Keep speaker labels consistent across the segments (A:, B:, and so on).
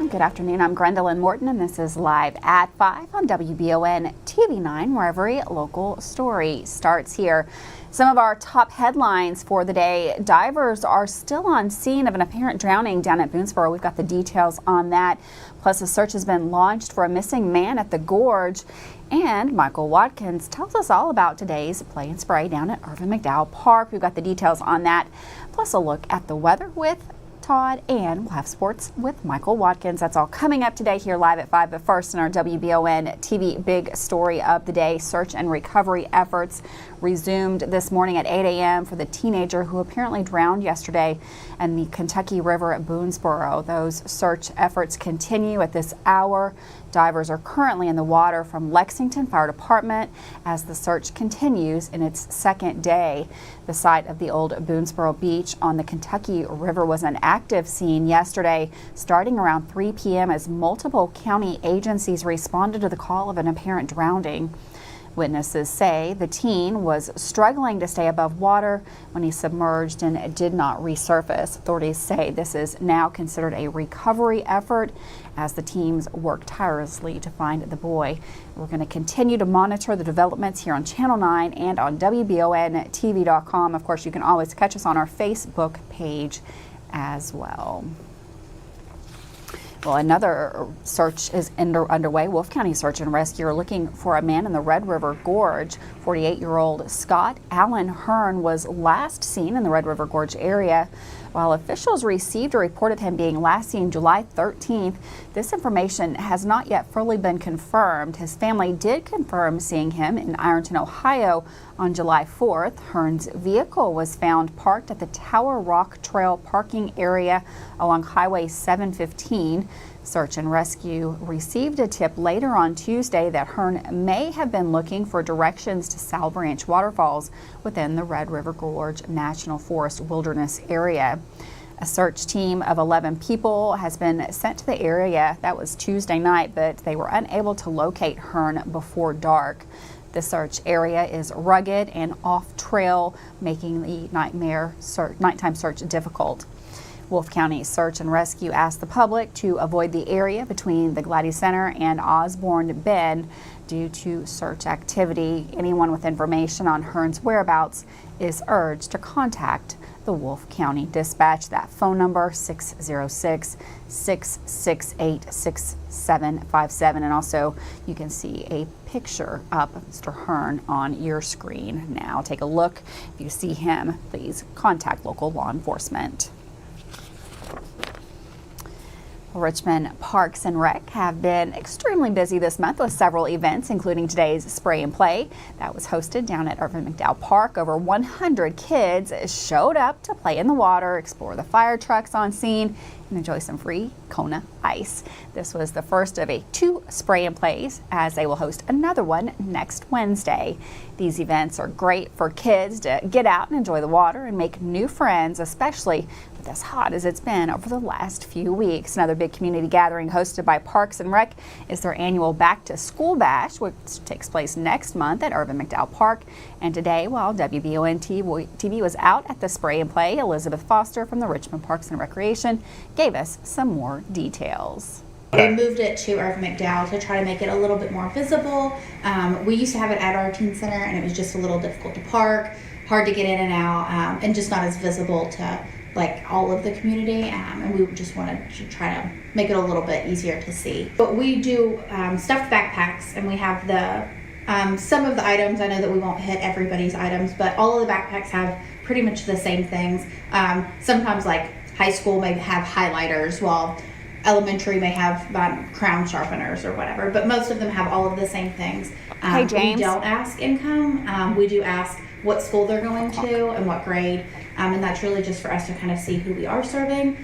A: good afternoon. I'm Gwendolyn Morton, and this is Live at 5 on WBON TV 9, where every local story starts here. Some of our top headlines for the day: divers are still on scene of an apparent drowning down at Boonesboro. We've got the details on that. Plus, a search has been launched for a missing man at the Gorge. And Michael Watkins tells us all about today's play and spray down at Irvin McDowell Park. We've got the details on that, plus a look at the weather with Todd, and we'll have sports with Michael Watkins. That's all coming up today here live at 5. But first, in our WBON TV big story of the day, search and recovery efforts resumed this morning at 8 a.m. for the teenager who apparently drowned yesterday in the Kentucky River at Boonesboro. Those search efforts continue at this hour. Divers are currently in the water from Lexington Fire Department as the search continues in its second day. The site of the old Boonesboro Beach on the Kentucky River was an active scene yesterday, starting around 3 p.m. as multiple county agencies responded to the call of an apparent drowning. Witnesses say the teen was struggling to stay above water when he submerged and did not resurface. Authorities say this is now considered a recovery effort as the teams work tirelessly to find the boy. We're going to continue to monitor the developments here on Channel 9 and on WBONTV.com. Of course, you can always catch us on our Facebook page as well. Well, another search is underway. Wolfe County Search and Rescue are looking for a man in the Red River Gorge. 48-year-old Scott Allen Hearn was last seen in the Red River Gorge area. While officials received a report of him being last seen July 13th, this information has not yet fully been confirmed. His family did confirm seeing him in Ironton, Ohio on July 4th. Hearn's vehicle was found parked at the Tower Rock Trail parking area along Highway 715. Search and Rescue received a tip later on Tuesday that Hearn may have been looking for directions to Sal Branch waterfalls within the Red River Gorge National Forest Wilderness area. A search team of 11 people has been sent to the area. That was Tuesday night, but they were unable to locate Hearn before dark. The search area is rugged and off-trail, making the nighttime search difficult. Wolfe County Search and Rescue asked the public to avoid the area between the Gladys Center and Osborne Bend due to search activity. Anyone with information on Hearn's whereabouts is urged to contact the Wolfe County Dispatch. That phone number, 606-668-6757. And also you can see a picture of Mr. Hearn on your screen now. Take a look. If you see him, please contact local law enforcement. Richmond Parks and Rec have been extremely busy this month with several events, including today's Spray and Play that was hosted down at Irvin McDowell Park. Over 100 kids showed up to play in the water, explore the fire trucks on scene, and enjoy some free Kona ice. This was the first of 2 Spray and Plays, as they will host another one next Wednesday. These events are great for kids to get out and enjoy the water and make new friends, especially with as hot as it's been over the last few weeks. Another big community gathering hosted by Parks and Rec is their annual Back to School Bash, which takes place next month at Irvin McDowell Park. And today, while WBON TV was out at the Spray and Play, Elizabeth Foster from the Richmond Parks and Recreation gave us some more details.
B: We moved it to Irvin McDowell to try to make it a little bit more visible. We used to have it at our teen center, and it was just a little difficult to park, hard to get in and out, and just not as visible to like all of the community. And we just wanted to try to make it a little bit easier to see. But we do stuffed backpacks, and we have the some of the items. I know that we won't hit everybody's items, but all of the backpacks have pretty much the same things. Sometimes like high school may have highlighters, while elementary may have crown sharpeners or whatever, but most of them have all of the same things.
A: Hey, James.
B: We don't ask income. We do ask what school they're going to and what grade, and that's really just for us to kind of see who we are serving.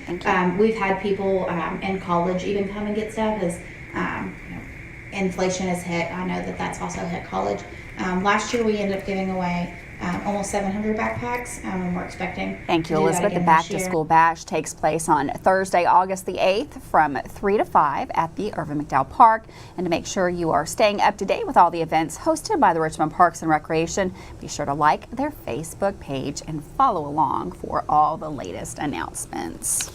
B: We've had people in college even come and get stuff as inflation has hit. I know that that's also hit college. Last year we ended up giving away almost 700 backpacks, and we're expecting.
A: Thank you, Elizabeth. The Back to School Bash takes place on Thursday, August the 8th from 3 to 5 at the Irvin McDowell Park. And to make sure you are staying up to date with all the events hosted by the Richmond Parks and Recreation, be sure to like their Facebook page and follow along for all the latest announcements.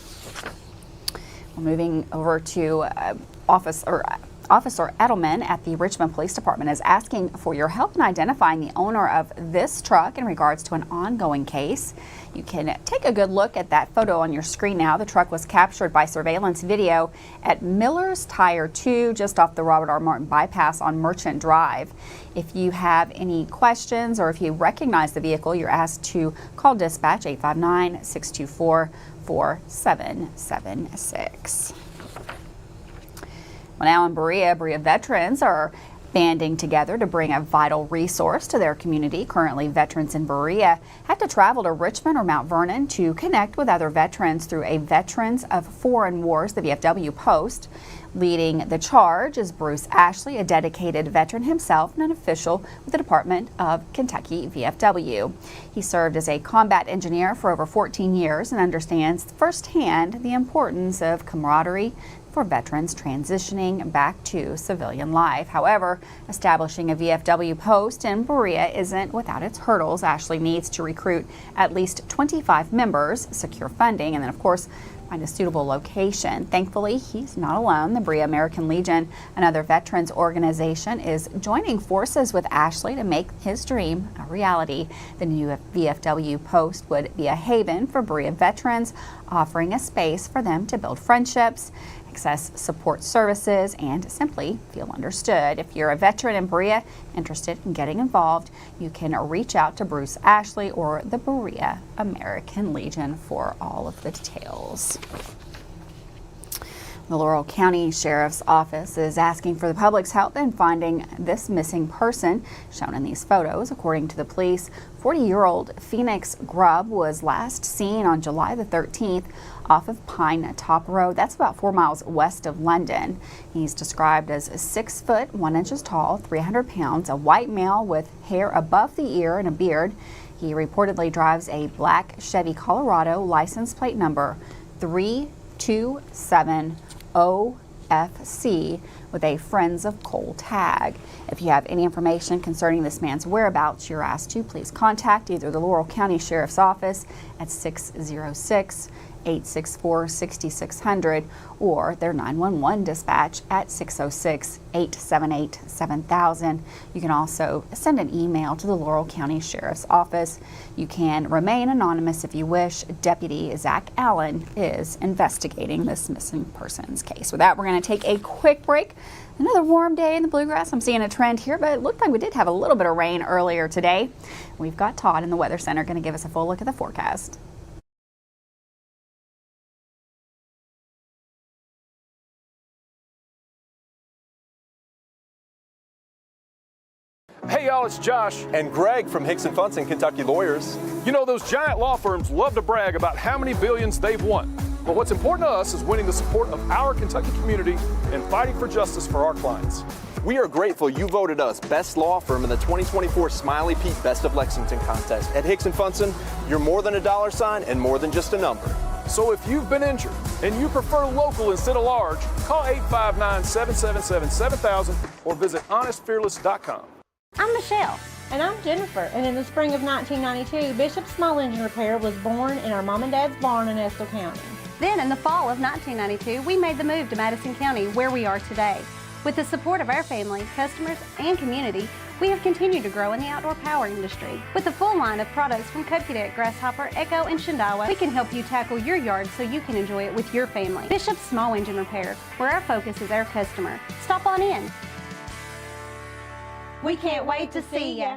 A: Moving over to Officer Edelman at the Richmond Police Department is asking for your help in identifying the owner of this truck in regards to an ongoing case. You can take a good look at that photo on your screen now. The truck was captured by surveillance video at Miller's Tire 2 just off the Robert R. Martin bypass on Merchant Drive. If you have any questions or if you recognize the vehicle, you're asked to call dispatch 859-624-4776. Well, now in Berea veterans are banding together to bring a vital resource to their community. Currently, veterans in Berea have to travel to Richmond or Mount Vernon to connect with other veterans through a Veterans of Foreign Wars, the VFW post. Leading the charge is Bruce Ashley, a dedicated veteran himself and an official with the Department of Kentucky VFW. He served as a combat engineer for over 14 years and understands firsthand the importance of camaraderie for veterans transitioning back to civilian life. However, establishing a VFW post in Berea isn't without its hurdles. Ashley needs to recruit at least 25 members, secure funding, and then, of course, find a suitable location. Thankfully, he's not alone. The Berea American Legion, another veterans organization, is joining forces with Ashley to make his dream a reality. The new VFW post would be a haven for Berea veterans, offering a space for them to build friendships, access support services, and simply feel understood. If you're a veteran in Berea interested in getting involved, you can reach out to Bruce Ashley or the Berea American Legion for all of the details. The Laurel County Sheriff's Office is asking for the public's help in finding this missing person shown in these photos. According to the police, 40-year-old Phoenix Grubb was last seen on July the 13th off of Pine Top Road. That's about 4 miles west of London. He's described as 6 foot 1 inches tall, 300 pounds, a white male with hair above the ear and a beard. He reportedly drives a black Chevy Colorado license plate number 327OFC with a Friends of Coal tag. If you have any information concerning this man's whereabouts, you're asked to please contact either the Laurel County Sheriff's Office at 606-864-6600 or their 911 dispatch at 606-878-7000. You can also send an email to the Laurel County Sheriff's Office. You can remain anonymous if you wish. Deputy Zach Allen is investigating this missing persons case. With that, we're going to take a quick break. Another warm day in the bluegrass. I'm seeing a trend here, but it looked like we did have a little bit of rain earlier today. We've got Todd in the Weather Center going to give us a full look at the forecast.
C: Hey y'all, it's Josh
D: and Greg from Hicks & Funson, Kentucky Lawyers.
C: You know, those giant law firms love to brag about how many billions they've won. But what's important to us is winning the support of our Kentucky community and fighting for justice for our clients.
D: We are grateful you voted us Best Law Firm in the 2024 Smiley Pete Best of Lexington contest. At Hicks & Funson, you're more than a dollar sign and more than just a number.
C: So if you've been injured and you prefer local instead of large, call 859-777-7000 or visit honestfearless.com.
E: I'm Michelle. And I'm Jennifer, and in the spring of 1992, Bishop Small Engine Repair was born in our mom and dad's barn in Estill County.
F: Then in the fall of 1992, we made the move to Madison County, where we are today. With the support of our family, customers, and community, we have continued to grow in the outdoor power industry. With a full line of products from Kopudeck, Grasshopper, Echo, and Shindawa, we can help you tackle your yard so you can enjoy it with your family. Bishop Small Engine Repair, where our focus is our customer. Stop on in.
E: We can't wait to see ya.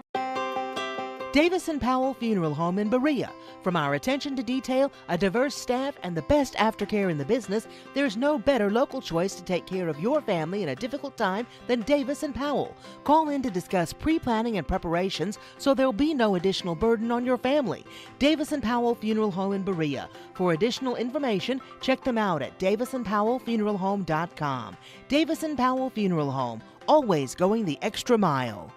G: Davis & Powell Funeral Home in Berea. From our attention to detail, a diverse staff, and the best aftercare in the business, there's no better local choice to take care of your family in a difficult time than Davis & Powell. Call in to discuss pre-planning and preparations so there'll be no additional burden on your family. Davis & Powell Funeral Home in Berea. For additional information, check them out at davisandpowellfuneralhome.com. Davis & Powell Funeral Home, always going the extra mile.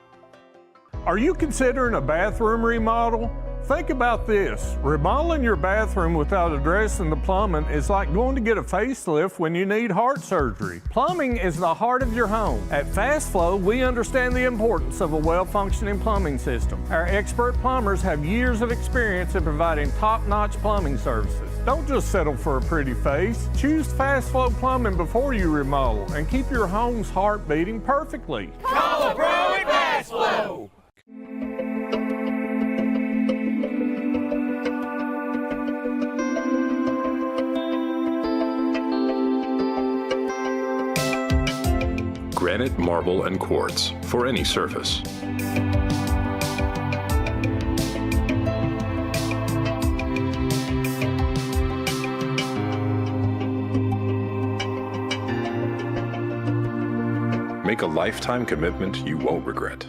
H: Are you considering a bathroom remodel? Think about this. Remodeling your bathroom without addressing the plumbing is like going to get a facelift when you need heart surgery. Plumbing is the heart of your home. At Fast Flow, we understand the importance of a well-functioning plumbing system. Our expert plumbers have years of experience in providing top-notch plumbing services. Don't just settle for a pretty face. Choose Fast Flow Plumbing before you remodel and keep your home's heart beating perfectly.
I: Call a pro at Fast Flow.
J: Granite, marble, and quartz for any surface. Make a lifetime commitment you won't regret.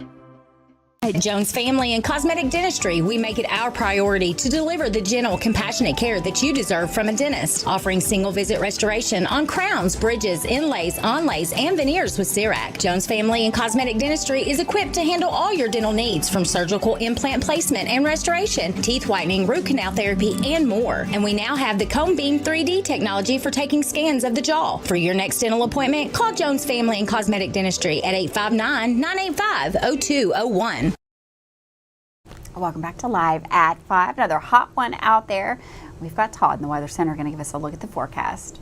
K: At Jones Family and Cosmetic Dentistry, we make it our priority to deliver the gentle, compassionate care that you deserve from a dentist. Offering single visit restoration on crowns, bridges, inlays, onlays, and veneers with CERAC. Jones Family and Cosmetic Dentistry is equipped to handle all your dental needs, from surgical implant placement and restoration, teeth whitening, root canal therapy, and more. And we now have the Cone Beam 3D technology for taking scans of the jaw. For your next dental appointment, call Jones Family and Cosmetic Dentistry at 859-985-0201.
A: Welcome back to Live at 5. Another hot one out there. We've got Todd in the Weather Center going to give us a look at the forecast.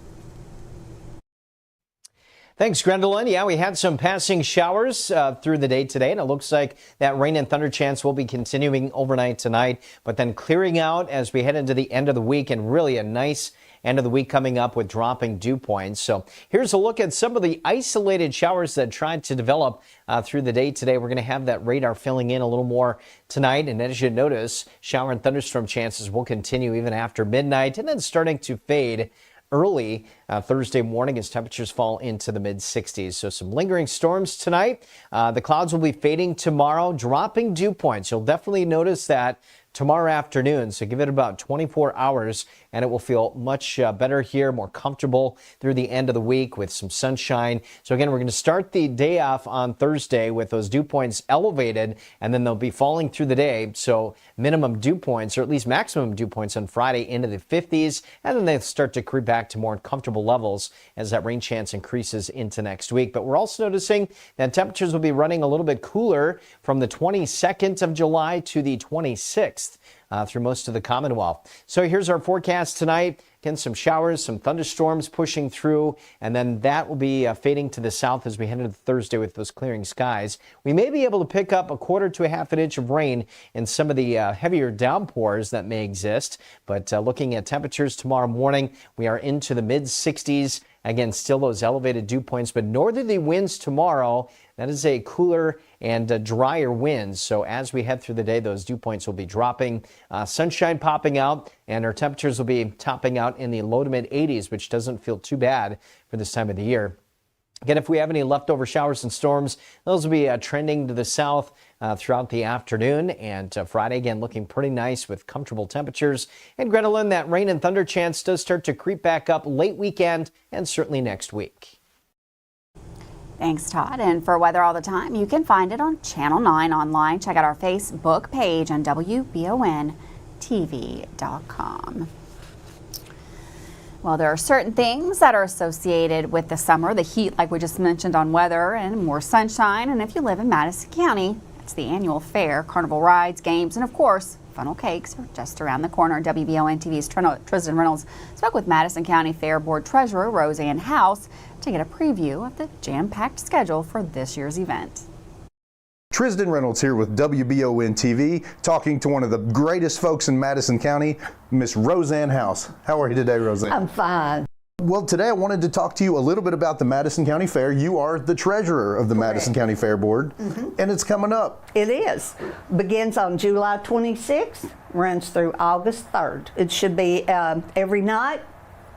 L: Thanks, Gwendolyn. Yeah, we had some passing showers through the day today, and it looks like that rain and thunder chance will be continuing overnight tonight, but then clearing out as we head into the end of the week, and really a nice end of the week coming up with dropping dew points. So here's a look at some of the isolated showers that tried to develop through the day today. We're going to have that radar filling in a little more tonight. And as you notice, shower and thunderstorm chances will continue even after midnight and then starting to fade early Thursday morning as temperatures fall into the mid-60s. So some lingering storms tonight. The clouds will be fading tomorrow, dropping dew points. You'll definitely notice that tomorrow afternoon, so give it about 24 hours and it will feel much better here, more comfortable through the end of the week with some sunshine. So again, we're going to start the day off on Thursday with those dew points elevated, and then they'll be falling through the day. So minimum dew points, or at least maximum dew points on Friday into the 50s, and then they start to creep back to more comfortable levels as that rain chance increases into next week. But we're also noticing that temperatures will be running a little bit cooler from the 22nd of July to the 26th. Through most of the Commonwealth. So here's our forecast tonight. Again, some showers, some thunderstorms pushing through, and then that will be fading to the south as we head into Thursday with those clearing skies. We may be able to pick up a quarter to a half an inch of rain in some of the heavier downpours that may exist. But looking at temperatures tomorrow morning, we are into the mid-60s. Again, still those elevated dew points, but northerly winds tomorrow. That is a cooler and drier wind. So as we head through the day, those dew points will be dropping. Sunshine popping out, and our temperatures will be topping out in the low to mid 80s, which doesn't feel too bad for this time of the year. Again, if we have any leftover showers and storms, those will be trending to the south throughout the afternoon. And Friday, again, looking pretty nice with comfortable temperatures. And Gwendolyn, that rain and thunder chance does start to creep back up late weekend and certainly next week.
A: Thanks, Todd. And for weather all the time, you can find it on Channel 9 online. Check out our Facebook page on WBONTV.com. Well, there are certain things that are associated with the summer, the heat, like we just mentioned on weather, and more sunshine. And if you live in Madison County, it's the annual fair, carnival rides, games, and of course, funnel cakes are just around the corner. WBON TV's Tristan Reynolds spoke with Madison County Fair Board Treasurer Roseanne House to get a preview of the jam-packed schedule for this year's event.
M: Tristan Reynolds here with WBON TV, talking to one of the greatest folks in Madison County, Miss Roseanne House. How are you today, Roseanne?
N: I'm fine.
M: Well, today I wanted to talk to you a little bit about the Madison County Fair. You are the treasurer of the Madison County Fair Board, and it's coming up.
N: It is. Begins on July 26th, runs through August 3rd. It should be every night.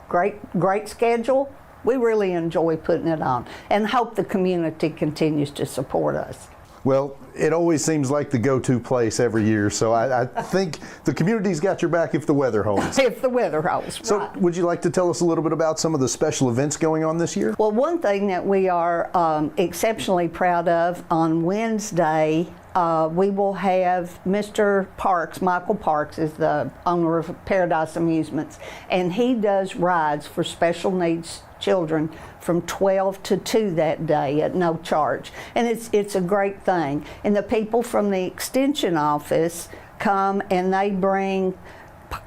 N: Great schedule. We really enjoy putting it on and hope the community continues to support us.
M: Well, it always seems like the go-to place every year, so I think the community's got your back if the weather holds.
N: If the weather holds,
M: So
N: right.
M: would you like to tell us a little bit about some of the special events going on this year?
N: Well, one thing that we are exceptionally proud of, on Wednesday, we will have Mr. Parks, Michael Parks is the owner of Paradise Amusements, and he does rides for special needs children from 12 to 2 that day at no charge. And it's a great thing. And the people from the extension office come and they bring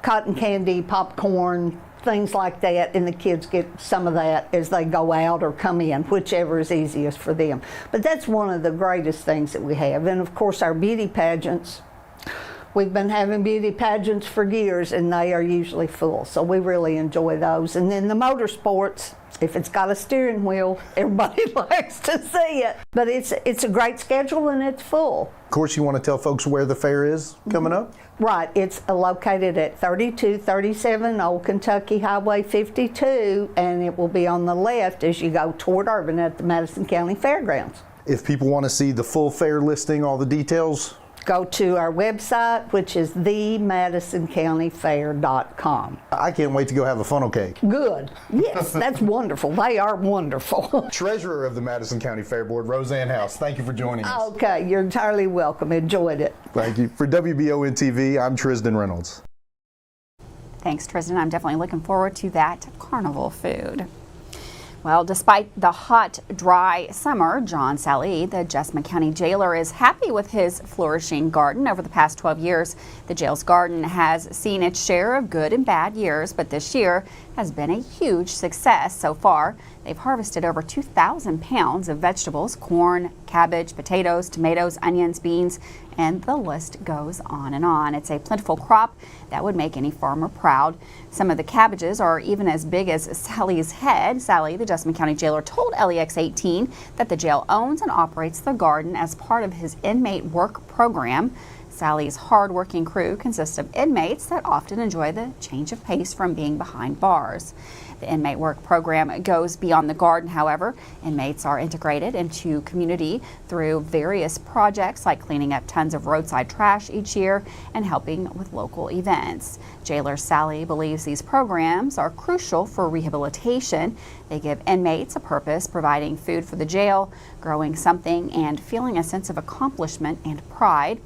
N: cotton candy, popcorn, things like that, and the kids get some of that as they go out or come in, whichever is easiest for them. But that's one of the greatest things that we have. And of course our beauty pageants, we've been having beauty pageants for years and they are usually full, so we really enjoy those. And then the motorsports, if it's got a steering wheel, everybody likes to see it. But it's a great schedule and it's full.
M: Of course, you want to tell folks where the fair is coming up?
N: Right, it's located at 3237 Old Kentucky Highway 52, and it will be on the left as you go toward Irving at the Madison County Fairgrounds.
M: If people want to see the full fair listing, all the details,
N: go to our website, which is themadisoncountyfair.com.
M: I can't wait to go have a funnel cake.
N: Good. Yes, that's wonderful. They are wonderful.
M: Treasurer of the Madison County Fair Board, Roseanne House, thank you for joining us.
N: Okay, you're entirely welcome. Enjoyed it.
M: Thank you. For WBON TV, I'm Tristan Reynolds.
A: Thanks, Tristan. I'm definitely looking forward to that carnival food. Well, despite the hot, dry summer, John Sallee, the Jessamine County jailer, is happy with his flourishing garden. Over the past 12 years, the jail's garden has seen its share of good and bad years, but this year has been a huge success so far. They've harvested over 2,000 pounds of vegetables, corn, cabbage, potatoes, tomatoes, onions, beans, and the list goes on and on. It's a plentiful crop that would make any farmer proud. Some of the cabbages are even as big as Sally's head. Sallee, the Jessamine County jailer, told LEX 18 that the jail owns and operates the garden as part of his inmate work program. Sally's hard-working crew consists of inmates that often enjoy the change of pace from being behind bars. The inmate work program goes beyond the garden, however. Inmates are integrated into community through various projects like cleaning up tons of roadside trash each year and helping with local events. Jailer Sallee believes these programs are crucial for rehabilitation. They give inmates a purpose, providing food for the jail, growing something, and feeling a sense of accomplishment and pride.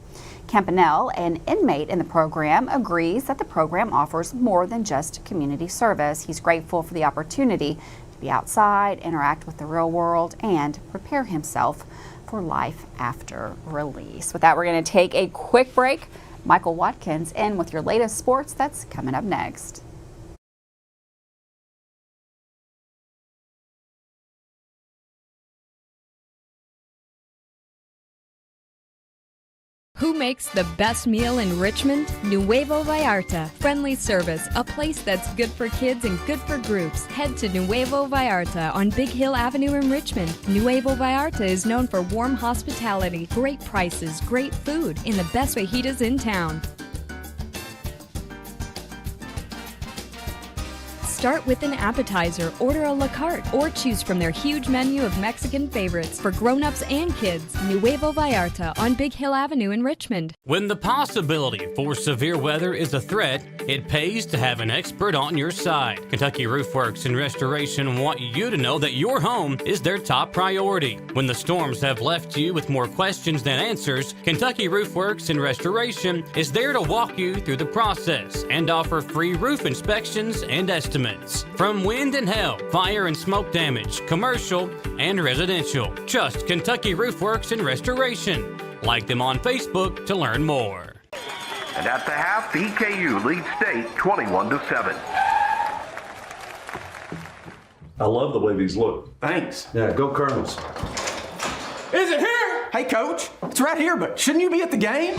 A: Campanelle, an inmate in the program, agrees that the program offers more than just community service. He's grateful for the opportunity to be outside, interact with the real world, and prepare himself for life after release. With that, we're going to take a quick break. Michael Watkins in with your latest sports. That's coming up next.
O: Who makes the best meal in Richmond? Nuevo Vallarta. Friendly service, a place that's good for kids and good for groups. Head to Nuevo Vallarta on Big Hill Avenue in Richmond. Nuevo Vallarta is known for warm hospitality, great prices, great food, and the best fajitas in town. Start with an appetizer, order a la carte, or choose from their huge menu of Mexican favorites for grown-ups and kids. Nuevo Vallarta on Big Hill Avenue in Richmond.
P: When the possibility for severe weather is a threat, it pays to have an expert on your side. Kentucky Roof Works and Restoration want you to know that your home is their top priority. When the storms have left you with more questions than answers, Kentucky Roof Works and Restoration is there to walk you through the process and offer free roof inspections and estimates. From wind and hail, fire and smoke damage, commercial and residential. Trust Kentucky Roof Works and Restoration. Like them on Facebook to learn more.
Q: And at the half, the EKU leads state 21-7.
R: I love the way these look.
S: Thanks.
R: Yeah, go Colonels.
S: Is it here? Hey, Coach. It's right here, but shouldn't you be at the game?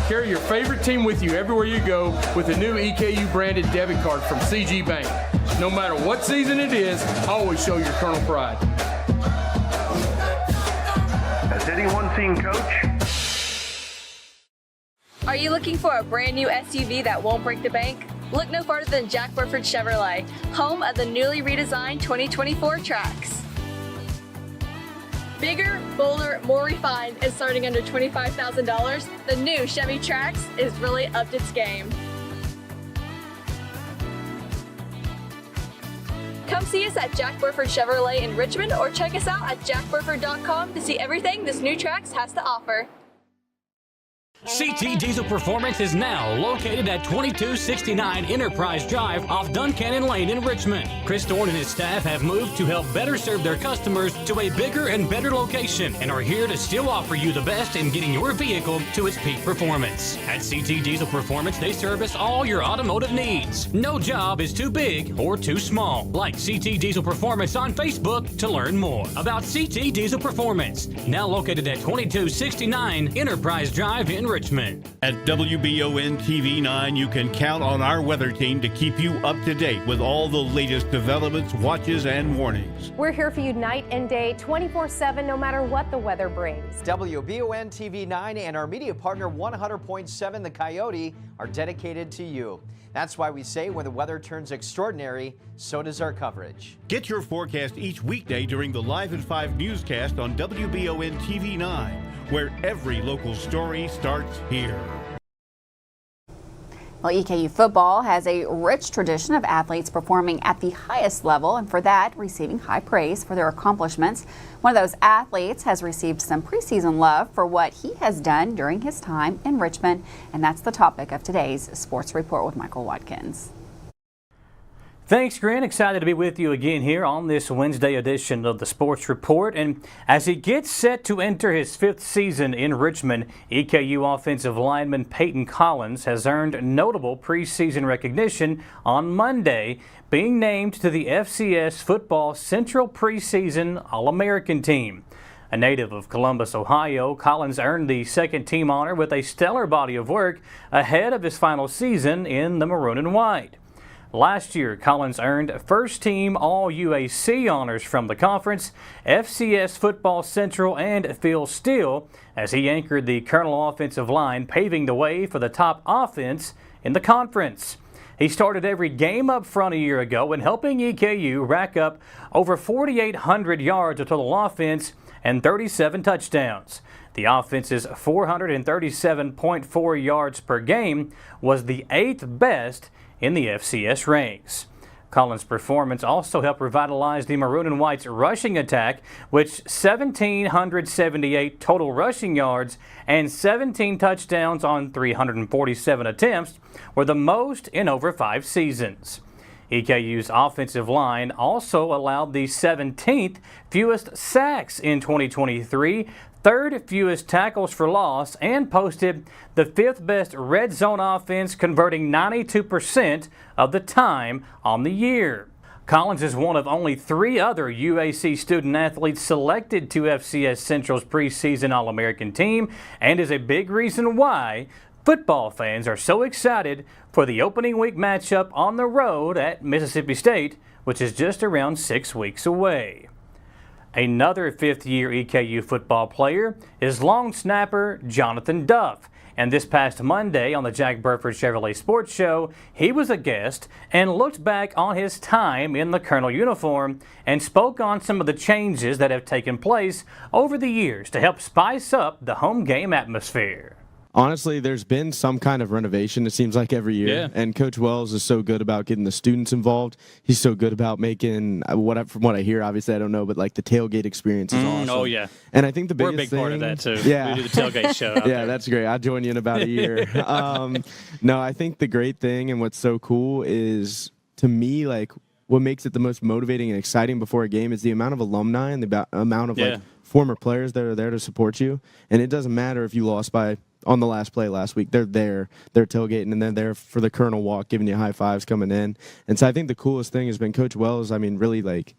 T: Carry your favorite team with you everywhere you go with a new EKU branded debit card from CG Bank. No matter what season it is, always show your Colonel pride.
Q: Has anyone seen Coach?
U: Are you looking for a brand new SUV that won't break the bank? Look no farther than Jack Burford Chevrolet, home of the newly redesigned 2024 Trax. Bigger, bolder, more refined, and starting under $25,000, the new Chevy Trax is really upped its game. Come see us at Jack Burford Chevrolet in Richmond or check us out at jackburford.com to see everything this new Trax has to offer.
P: CT Diesel Performance is now located at 2269 Enterprise Drive off Duncannon Lane in Richmond. Chris Thorne and his staff have moved to help better serve their customers to a bigger and better location and are here to still offer you the best in getting your vehicle to its peak performance. At CT Diesel Performance, they service all your automotive needs. No job is too big or too small. Like CT Diesel Performance on Facebook to learn more about CT Diesel Performance. Now located at 2269 Enterprise Drive in Richmond.
B: At WBON TV 9, you can count on our weather team to keep you up to date with all the latest developments, watches, and warnings.
V: We're here for you night and day, 24/7, no matter what the weather brings.
L: WBON TV 9 and our media partner 100.7 The Coyote are dedicated to you. That's why we say when the weather turns extraordinary, so does our coverage.
B: Get your forecast each weekday during the Live at 5 newscast on WBON TV 9, where every local story starts here.
A: Well, EKU football has a rich tradition of athletes performing at the highest level, and for that, receiving high praise for their accomplishments. One of those athletes has received some preseason love for what he has done during his time in Richmond, and that's the topic of today's Sports Report with Michael Watkins.
W: Thanks, Grant. Excited to be with you again here on this Wednesday edition of the Sports Report. And as he gets set to enter his 5th season in Richmond, EKU offensive lineman Peyton Collins has earned notable preseason recognition on Monday, being named to the FCS Football Central Preseason All-American team. A native of Columbus, Ohio, Collins earned the second team honor with a stellar body of work ahead of his final season in the maroon and white. Last year, Collins earned first-team All-UAC honors from the conference, FCS Football Central, and Phil Steele as he anchored the Colonel offensive line, paving the way for the top offense in the conference. He started every game up front a year ago and helping EKU rack up over 4,800 yards of total offense and 37 touchdowns. The offense's 437.4 yards per game was the 8th best in the FCS ranks. Collins' performance also helped revitalize the Maroon and White's rushing attack, which 1,778 total rushing yards and 17 touchdowns on 347 attempts were the most in over 5 seasons. EKU's offensive line also allowed the 17th fewest sacks in 2023, 3rd fewest tackles for loss, and posted the 5th best red zone offense, converting 92% of the time on the year. Collins is one of only 3 other UAC student athletes selected to FCS Central's preseason All-American team, and is a big reason why football fans are so excited for the opening week matchup on the road at Mississippi State, which is just around 6 weeks away. Another 5th-year EKU football player is long snapper Jonathan Duff. And this past Monday on the Jack Burford Chevrolet Sports Show, he was a guest and looked back on his time in the Colonel uniform and spoke on some of the changes that have taken place over the years to help spice up the home game atmosphere.
X: Honestly, there's been some kind of renovation, it seems like, every year.
W: Yeah.
X: And Coach Wells is so good about getting the students involved. He's so good about making, from what I hear, obviously I don't know, but like the tailgate experience is awesome.
W: Oh, yeah.
X: And I think the biggest
W: We're a big
X: thing,
W: part of that, too.
X: Yeah.
W: We do the tailgate show out
X: Yeah,
W: there.
X: that's great. I'll join you in about a year. No, I think the great thing and what's so cool is, to me, like, what makes it the most motivating and exciting before a game is the amount of alumni and the amount of like former players that are there to support you. And it doesn't matter if you lost by on the last play last week. They're there, they're tailgating, and they're there for the Colonel walk, giving you high fives coming in. And so I think the coolest thing has been Coach Wells, really like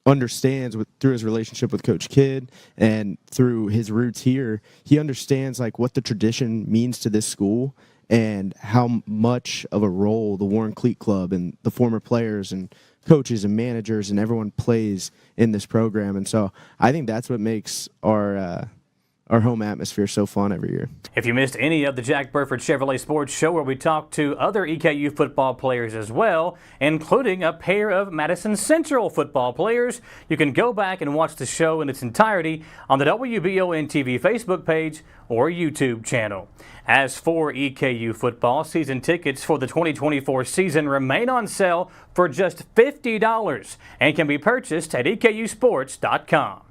X: understands through his relationship with Coach Kidd and through his roots here, he understands like what the tradition means to this school and how much of a role the Warren Cleat Club and the former players and coaches and managers and everyone plays in this program. And so I think that's what makes our home atmosphere so fun every year.
W: If you missed any of the Jack Burford Chevrolet Sports Show, where we talked to other EKU football players as well, including a pair of Madison Central football players, you can go back and watch the show in its entirety on the WBON TV Facebook page or YouTube channel. As for EKU football, season tickets for the 2024 season remain on sale for just $50 and can be purchased at EKUsports.com.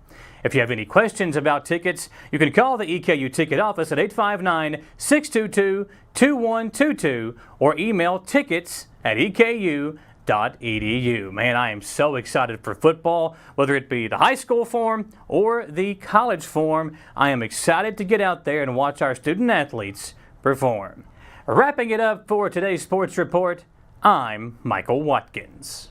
W: If you have any questions about tickets, you can call the EKU ticket office at 859-622-2122 or email tickets@eku.edu. Man, I am so excited for football, whether it be the high school form or the college form. I am excited to get out there and watch our student athletes perform. Wrapping it up for today's Sports Report, I'm Michael Watkins.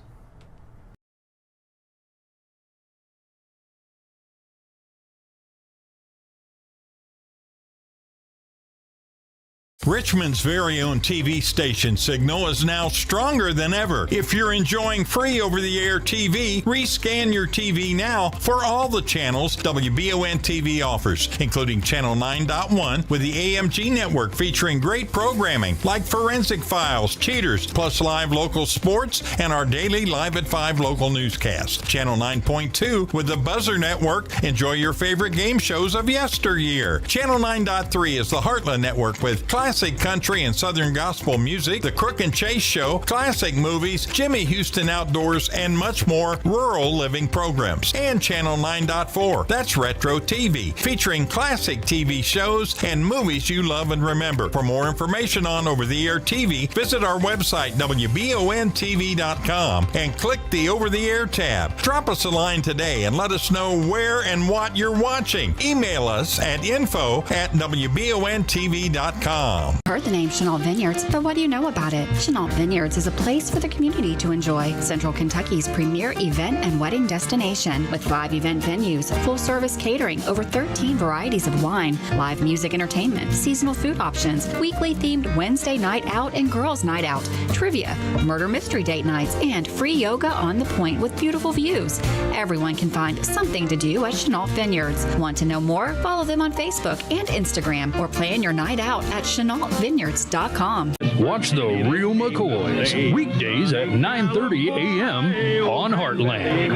B: Richmond's very own TV station signal is now stronger than ever. If you're enjoying free over-the-air TV, rescan your TV now for all the channels WBON TV offers, including Channel 9.1 with the AMG network featuring great programming like Forensic Files, Cheaters, plus live local sports and our daily Live at 5 local newscast. Channel 9.2 with the Buzzer Network. Enjoy your favorite game shows of yesteryear. Channel 9.3 is the Heartland Network with classic country and southern gospel music, The Crook and Chase Show, classic movies, Jimmy Houston Outdoors, and much more rural living programs. And Channel 9.4, that's Retro TV, featuring classic TV shows and movies you love and remember. For more information on over-the-air TV, visit our website, WBONTV.com, and click the Over-the-Air tab. Drop us a line today and let us know where and what you're watching. Email us at info@WBONTV.com.
A: Heard the name Chenault Vineyards, but what do you know about it? Chenault Vineyards is a place for the community to enjoy. Central Kentucky's premier event and wedding destination with 5 event venues, full-service catering, over 13 varieties of wine, live music entertainment, seasonal food options, weekly themed Wednesday night out and girls night out, trivia, murder mystery date nights, and free yoga on the point with beautiful views. Everyone can find something to do at Chenault Vineyards. Want to know more? Follow them on Facebook and Instagram or plan your night out at ChenaultVineyards.com.
C: Watch The Real McCoys weekdays at 9:30 a.m. on Heartland.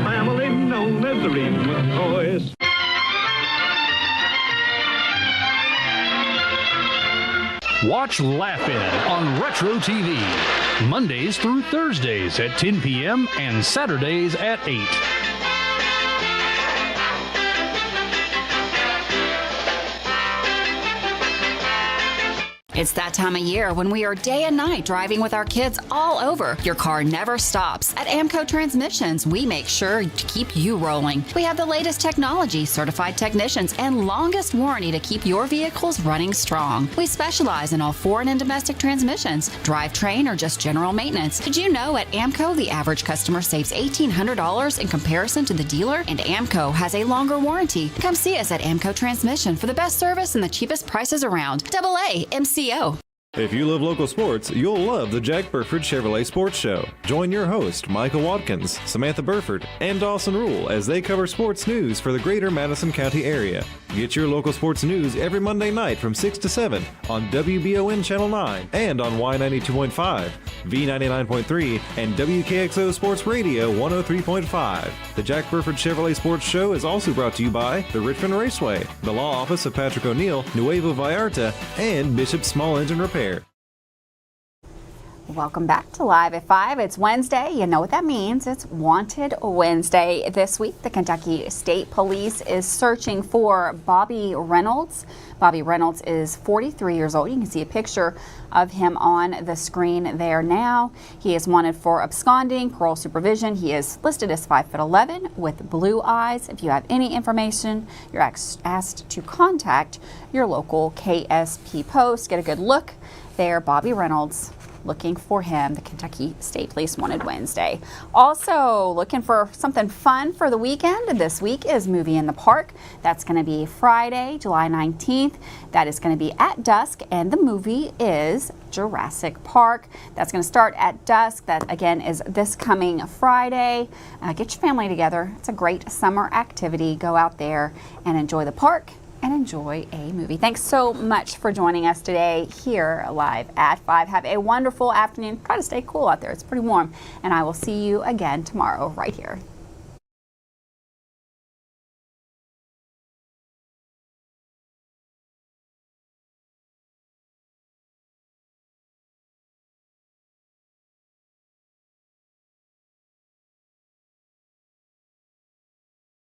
I: Family known as The Real McCoys.
C: Watch Laugh-In on Retro TV Mondays through Thursdays at 10 p.m. and Saturdays at 8.
A: It's that time of year when we are day and night driving with our kids all over. Your car never stops. At AMCO Transmissions, we make sure to keep you rolling. We have the latest technology, certified technicians, and longest warranty to keep your vehicles running strong. We specialize in all foreign and domestic transmissions, drivetrain, or just general maintenance. Did you know at AMCO, the average customer saves $1,800 in comparison to the dealer? And AMCO has a longer warranty. Come see us at AMCO Transmission for the best service and the cheapest prices around. AA MCO.
D: If you love local sports, you'll love the Jack Burford Chevrolet Sports Show. Join your host, Michael Watkins, Samantha Burford, and Dawson Rule as they cover sports news for the greater Madison County area. Get your local sports news every Monday night from 6 to 7 on WBON Channel 9 and on Y92.5, V99.3, and WKXO Sports Radio 103.5. The Jack Burford Chevrolet Sports Show is also brought to you by the Richmond Raceway, the Law Office of Patrick O'Neill, Nuevo Vallarta, and Bishop Small Engine Repair.
A: Welcome back to Live at 5. It's Wednesday. You know what that means. It's Wanted Wednesday. This week, the Kentucky State Police is searching for Bobby Reynolds. Bobby Reynolds is 43 years old. You can see a picture of him on the screen there now. He is wanted for absconding, parole supervision. He is listed as 5'11" with blue eyes. If you have any information, you're asked to contact your local KSP post. Get a good look there. Bobby Reynolds, looking for him. The Kentucky State Police Wanted Wednesday. Also looking for something fun for the weekend. This week is Movie in the Park. That's going to be Friday, July 19th. That is going to be at dusk, and the movie is Jurassic Park. That's going to start at dusk. That again is this coming Friday. Get your family together. It's a great summer activity. Go out there and enjoy the park and enjoy a movie. Thanks so much for joining us today here live at 5. Have a wonderful afternoon. Try to stay cool out there. It's pretty warm. And I will see you again tomorrow right here.